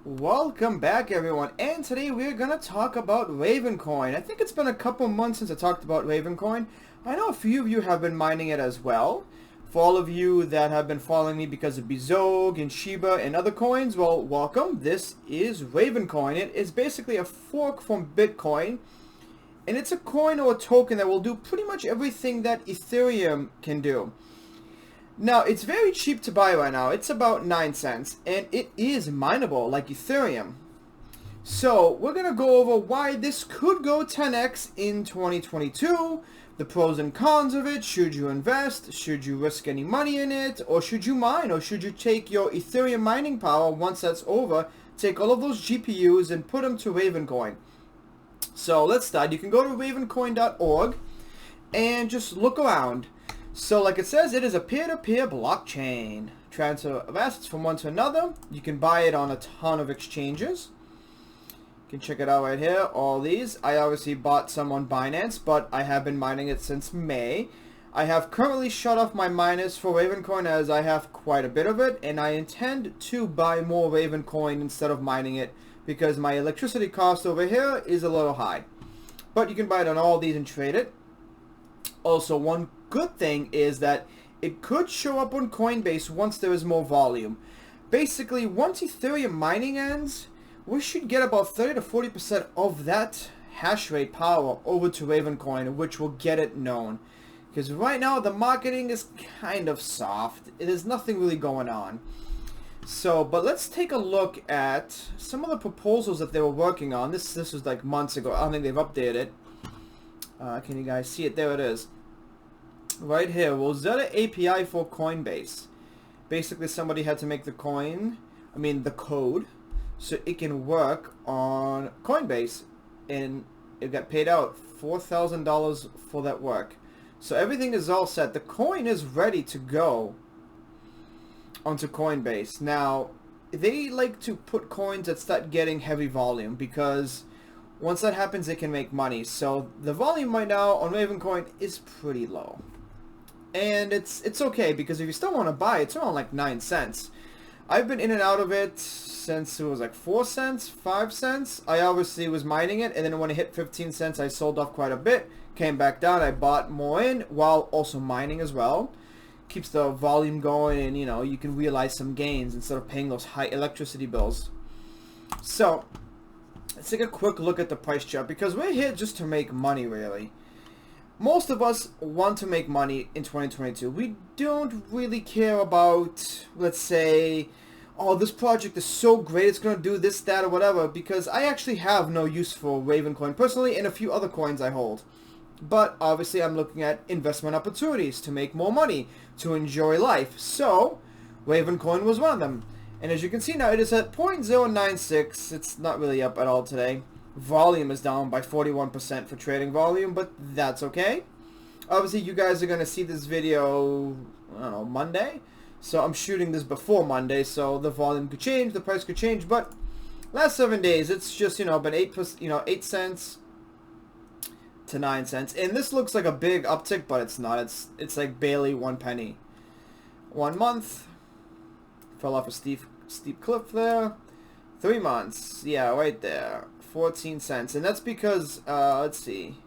Welcome back, everyone, and today we're gonna talk about Ravencoin. I think it's been a couple months since I talked about Ravencoin. I know a few of you have been mining it as well. For all of you that have been following me because of Bizog and Shiba and other coins, well, welcome. This is Ravencoin. It is basically a fork from Bitcoin, and it's a coin or a token that will do pretty much everything that Ethereum can do. Now, it's very cheap to buy right now. It's about 9 cents, and it is mineable like Ethereum. So, we're going to go over why this could go 10x in 2022, the pros and cons of it. Should you invest? Should you risk any money in it? Or should you mine? Or should you take your Ethereum mining power once that's over, take all of those GPUs and put them to Ravencoin? So, let's start. You can go to ravencoin.org and just look around. So like it says, it is a peer-to-peer blockchain. Transfer of assets from one to another. You can buy it on a ton of exchanges. You can check it out right here, all these. I obviously bought some on Binance, but I have been mining it since May. I have currently shut off my miners for Ravencoin as I have quite a bit of it, and I intend to buy more Ravencoin instead of mining it because my electricity cost over here is a little high. But you can buy it on all these and trade it. Also, one good thing is that it could show up on Coinbase once there is more volume. Basically, once Ethereum mining ends, we should get about 30 to 40% of that hash rate power over to Ravencoin, which will get it known. Because right now, the marketing is kind of soft. There's nothing really going on. So, but let's take a look at some of the proposals that they were working on. This was like months ago. I don't think they've updated it. Can you guys see it? There it is. Right here, Rosetta API for Coinbase. Basically, somebody had to make the code, so it can work on Coinbase, and it got paid out $4,000 for that work. So everything is all set. The coin is ready to go onto Coinbase. Now, they like to put coins that start getting heavy volume because once that happens, they can make money. So the volume right now on Ravencoin is pretty low. And it's okay because if you still want to buy, it's around like 9 cents. I've been in and out of it since it was like 4 cents, 5 cents. I obviously was mining it, and then when it hit 15 cents, I sold off quite a bit. Came back down, I bought more in while also mining as well. Keeps the volume going, and you can realize some gains instead of paying those high electricity bills. So let's take a quick look at the price chart because we're here just to make money, really. Most of us want to make money in 2022. We don't really care about, let's say, oh, this project is so great, it's going to do this, that, or whatever, because I actually have no use for Ravencoin personally and a few other coins I hold. But obviously I'm looking at investment opportunities to make more money, to enjoy life. So Ravencoin was one of them. And as you can see now, it is at 0.096. It's not really up at all today. Volume is down by 41% for trading volume, but that's okay. Obviously, you guys are going to see this video, I don't know, Monday. So I'm shooting this before Monday, so the volume could change, the price could change. But last 7 days, it's just, been 8 cents to 9 cents. And this looks like a big uptick, but it's not. It's like barely 1 penny. 1 month. Fell off a steep cliff there. 3 months, yeah, right there, 14 cents, and that's because let's see,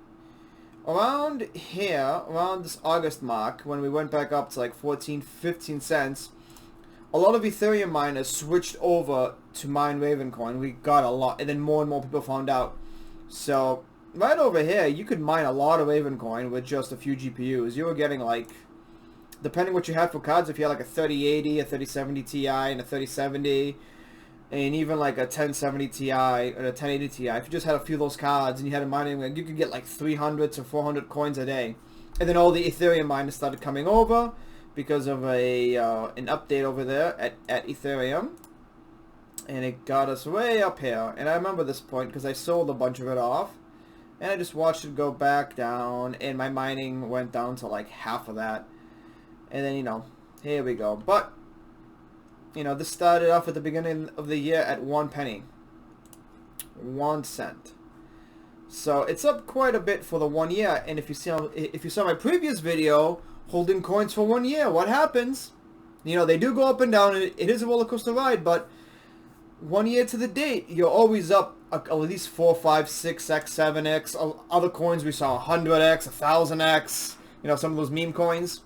around here, around this August mark, when we went back up to like 14-15 cents, a lot of Ethereum miners switched over to mine Ravencoin. We got a lot, and then more and more people found out. So right over here, you could mine a lot of Ravencoin with just a few GPUs. You were getting like, depending what you had for cards, if you had like a 3080, a 3070 Ti, and a 3070, and even like a 1070 Ti or a 1080 Ti, if you just had a few of those cards and you had a mining, you could get like 300 to 400 coins a day. And then all the Ethereum miners started coming over because of an update over there at Ethereum, and it got us way up here. And I remember this point because I sold a bunch of it off, and I just watched it go back down, and my mining went down to like half of that. And then, here we go. But, this started off at the beginning of the year at 1 penny. 1 cent. So, it's up quite a bit for the 1 year. And if you saw my previous video, holding coins for 1 year, what happens? They do go up and down. It is a roller coaster ride, but 1 year to the date, you're always up at least 4, 5, 6x, 7x. Other coins we saw 100x, 1000x. You know, some of those meme coins.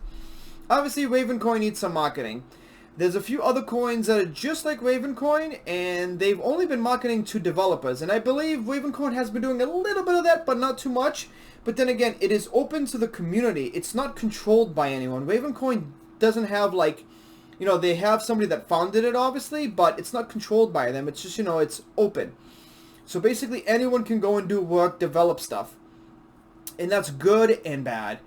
Obviously, Ravencoin needs some marketing. There's a few other coins that are just like Ravencoin, and they've only been marketing to developers. And I believe Ravencoin has been doing a little bit of that, but not too much. But then again, it is open to the community. It's not controlled by anyone. Ravencoin doesn't have, like, you know, they have somebody that founded it, obviously, but it's not controlled by them. It's just, you know, it's open. So basically, anyone can go and do work, develop stuff. And that's good and bad.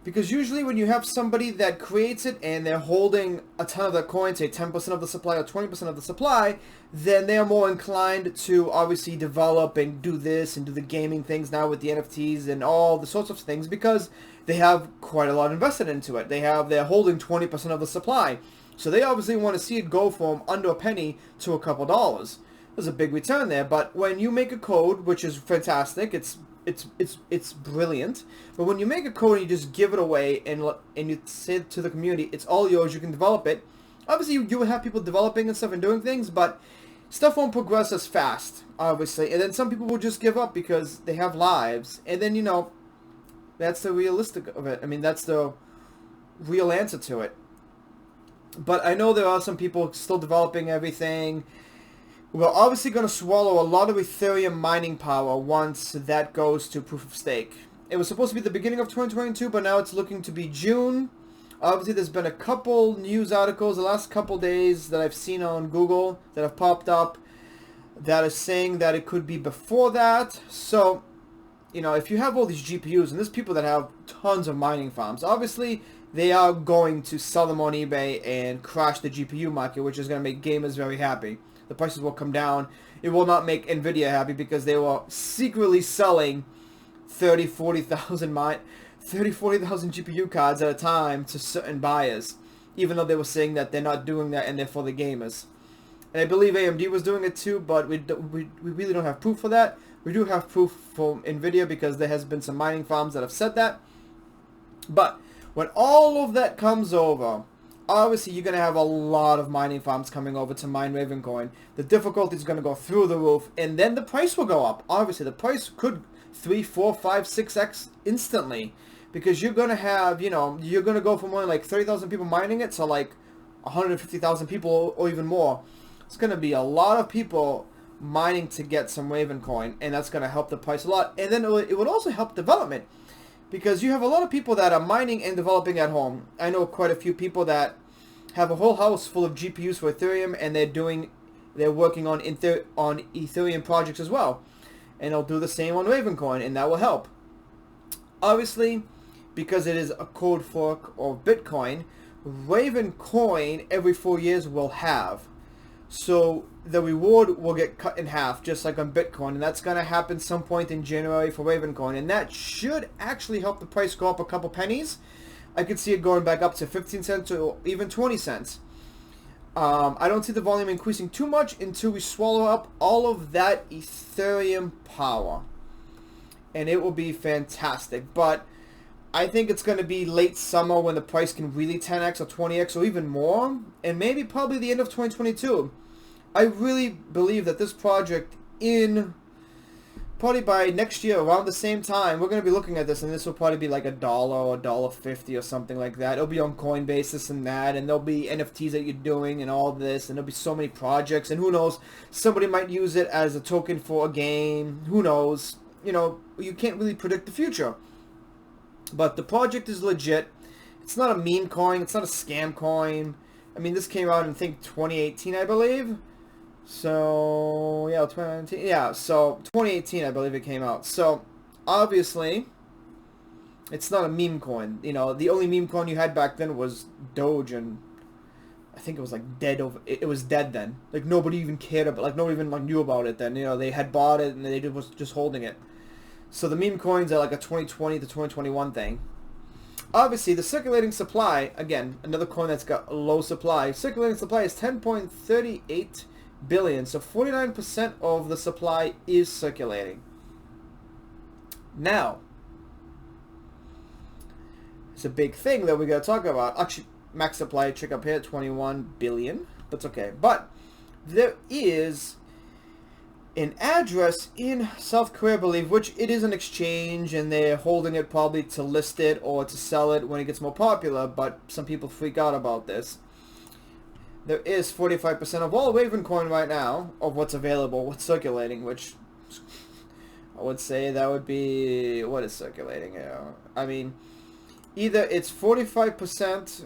Because usually when you have somebody that creates it and they're holding a ton of the coin, say 10% of the supply or 20% of the supply, then they're more inclined to obviously develop and do this and do the gaming things now with the NFTs and all the sorts of things, because they have quite a lot invested into it. They're holding 20% of the supply. So they obviously want to see it go from under a penny to a couple dollars. There's a big return there. But when you make a code, which is fantastic, it's brilliant. But when you make a code and you just give it away and you say to the community, it's all yours, you can develop it. Obviously, you will have people developing and stuff and doing things, but stuff won't progress as fast, obviously. And then some people will just give up because they have lives. And then, you know, that's the realistic of it. I mean, that's the real answer to it. But I know there are some people still developing everything. We're obviously going to swallow a lot of Ethereum mining power once that goes to proof of stake. It was supposed to be the beginning of 2022, but now it's looking to be June. Obviously, there's been a couple news articles the last couple days that I've seen on Google that have popped up that are saying that it could be before that. So, you know, if you have all these GPUs, and there's people that have tons of mining farms, obviously they are going to sell them on eBay and crash the GPU market, which is going to make gamers very happy. The prices will come down. It will not make Nvidia happy because they were secretly selling 40,000 GPU cards at a time to certain buyers, even though they were saying that they're not doing that and they're for the gamers. And I believe AMD was doing it too, but we really don't have proof for that. We do have proof from Nvidia because there has been some mining farms that have said that. But when all of that comes over, obviously you're going to have a lot of mining farms coming over to mine Ravencoin. The difficulty is going to go through the roof, and then the price will go up. Obviously, the price could 3, 4, 5, 6x instantly, because you're going to have, you know, you're going to go from only like 30,000 people mining it to like 150,000 people or even more. It's going to be a lot of people mining to get some Ravencoin, and that's going to help the price a lot. And then it would also help development, because you have a lot of people that are mining and developing at home. I know quite a few people that have a whole house full of GPUs for Ethereum, and they're working on Ethereum projects as well. And they'll do the same on Ravencoin, and that will help. Obviously, because it is a code fork of Bitcoin, Ravencoin every 4 years will have. So the reward will get cut in half, just like on Bitcoin, and that's going to happen some point in January for Ravencoin, and that should actually help the price go up a couple pennies. I could see it going back up to 15 cents or even 20 cents. I don't see the volume increasing too much until we swallow up all of that Ethereum power, and it will be fantastic. But I think it's going to be late summer when the price can really 10x or 20x or even more, and maybe probably the end of 2022. I really believe that this project, probably by next year around the same time, we're going to be looking at this, and this will probably be like $1 or $1.50 or something like that. It'll be on Coinbase, this and that, and there'll be NFTs that you're doing and all this, and there'll be so many projects, and who knows, somebody might use it as a token for a game. Who knows? You know, you can't really predict the future. But the project is legit. It's not a meme coin. It's not a scam coin. I mean, this came out in, I think, 2018, I believe. So, yeah, 2019. Yeah, so 2018, I believe it came out. So, obviously, it's not a meme coin. You know, the only meme coin you had back then was Doge, and I think it was like dead over. It was dead then. Like, nobody even cared about. Like, nobody even like knew about it then. You know, they had bought it and they was just holding it. So the meme coins are like a 2020 to 2021 thing. Obviously, the circulating supply, again, another coin that's got a low supply. Circulating supply is 10.38 billion. So 49% of the supply is circulating. Now, it's a big thing that we got to talk about. Actually, max supply, check up here, 21 billion. That's okay. But there is an address in South Korea, I believe, which it is an exchange, and they're holding it probably to list it or to sell it when it gets more popular, but some people freak out about this. There is 45% of all Ravencoin right now, of what's available, what's circulating, which I would say that would be, what is circulating? I mean, either it's 45%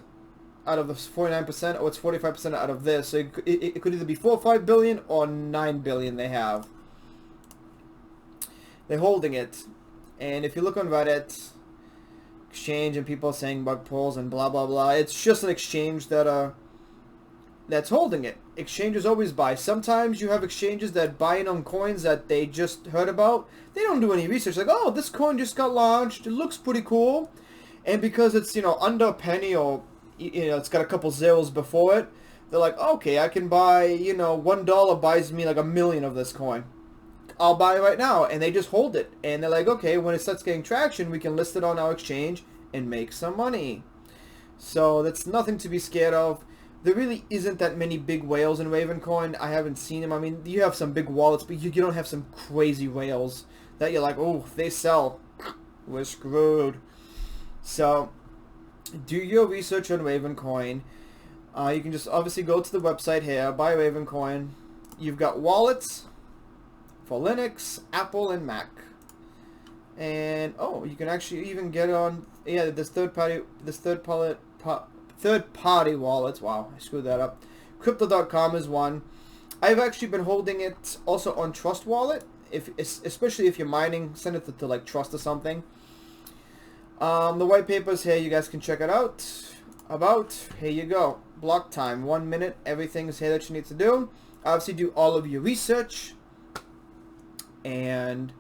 out of the 49%, or it's 45% out of this. So it could either be 4 or 5 billion or 9 billion they have. They're holding it. And if you look on Reddit, exchange, and people saying bug pulls and blah blah blah, it's just an exchange that's holding it. Exchanges always buy. Sometimes you have exchanges that buy in on coins that they just heard about. They don't do any research. Like, oh, this coin just got launched. It looks pretty cool. And because it's, under a penny, or it's got a couple zeros before it, they're like, okay, I can buy, $1 buys me like 1 million of this coin. I'll buy it right now. And they just hold it. And they're like, okay, when it starts getting traction, we can list it on our exchange and make some money. So that's nothing to be scared of. There really isn't that many big whales in Ravencoin. I haven't seen them. I mean, you have some big wallets, but you don't have some crazy whales that you're like, oh, if they sell, we're screwed. So do your research on Ravencoin. You can just obviously go to the website here, buy Ravencoin. You've got wallets for Linux, Apple, and Mac. And you can actually even get on this third party wallets. Wow, I screwed that up. Crypto.com is one. I've actually been holding it also on Trust Wallet. Especially if you're mining, send it to like Trust or something. The white papers here, you guys can check it out. Here you go. Block time, 1 minute. Everything is here that you need to do. Obviously, do all of your research. And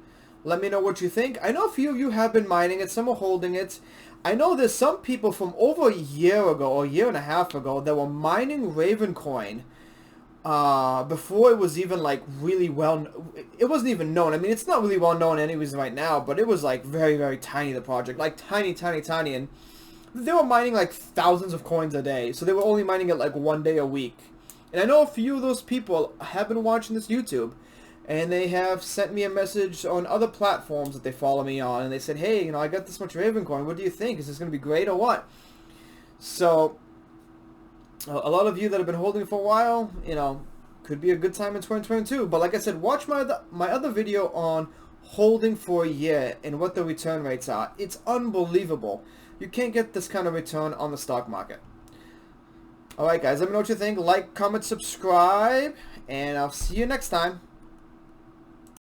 let me know what you think. I know a few of you have been mining it. Some are holding it. I know there's some people from over a year ago, or a year and a half ago, that were mining Ravencoin before it was even like really well. It wasn't even known. I mean, it's not really well known anyways right now, but it was like very, very tiny, the project, like tiny, and they were mining like thousands of coins a day. So they were only mining it like 1 day a week. And I know a few of those people have been watching this YouTube, and they have sent me a message on other platforms that they follow me on, and they said, hey, I got this much Ravencoin. What do you think? Is this going to be great or what? So a lot of you that have been holding it for a while, could be a good time in 2022. But like I said, watch my other video on holding for a year and what the return rates are. It's unbelievable. You can't get this kind of return on the stock market. Alright guys, let me know what you think. Like, comment, subscribe, and I'll see you next time.